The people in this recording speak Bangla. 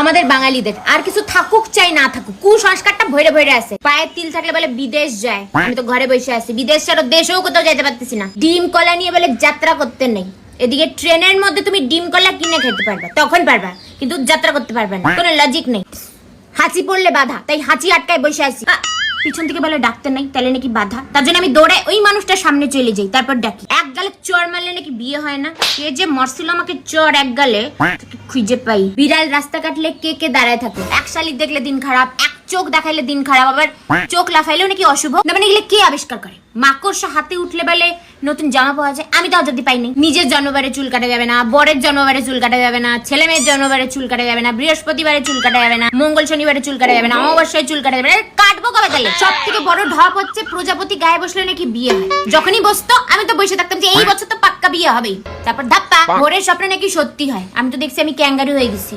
আমাদের বাঙালিদের আর কিছু থাকুক চাই না থাকুক, কুসংস্কারটা ভরে ভরে আছে। পায়ের তিল থাকলে বলে বিদেশ যায়, আমি তো ঘরে বসে আছি, বিদেশ ছাড়া দেশেও কোথাও যাইতে পারতেছি না। ডিম কলা নিয়ে বলে যাত্রা করতে নেই। এদিকে ট্রেনের মধ্যে তুমি ডিম কলা কিনে খেতে পারবে, তখন পারবা, কিন্তু যাত্রা করতে পারবে না, কোনো লজিক নেই। হাঁচি পড়লে বাধা, তাই হাঁচি আটকায় বসে আছি। পিছন থেকে বলে ডাকতে নাই, তাহলে নাকি বাধা, তার জন্য আমি দৌড়ে ওই মানুষটার সামনে চলে যাই, তারপর ডাকি। এক গালে চড় মারলে নাকি বিয়ে হয় না, কে যে মরছিল আমাকে চড় এক গালে খুঁজে পাই। বিড়াল রাস্তা কাটলে কে কে দাঁড়ায় থাকে, এক শালিক দেখলে দিন খারাপ, এক চোখ দেখাইলে দিন খারাপ, আবার চোখ লাফাইলেও নাকি অশুভ। না মানে এগুলো কে আবিষ্কার করে? মাকড়সা হাতে উঠলে বলে নতুন জামা পাওয়া যায়, আমি তাও যদি পাইনি। নিজের জন্মবারে চুল কাটা যাবে না, বরের জন্মবারে চুল কাটা যাবে না, ছেলে মেয়ের জন্মবারে চুল কাটা যাবে না, বৃহস্পতিবারে চুল কাটা যাবে না, মঙ্গল শনিবারে চুল কাটা যাবে না, অমাবস্যায় চুল কাটা যাবে না। কাটবো কবে তাহলে? সব থেকে বড় ঢপ হচ্ছে প্রজাপতি গায়ে বসলে নাকি বিয়ে হয়। যখনই বসতো আমি তো বসে থাকতাম যে এই বছর তো পাক্কা বিয়ে হবেই। তারপর ধাপ্পা, ভোরের স্বপ্ন নাকি সত্যি হয়। আমি তো দেখছি আমি ক্যাঙ্গারু হয়ে গেছি।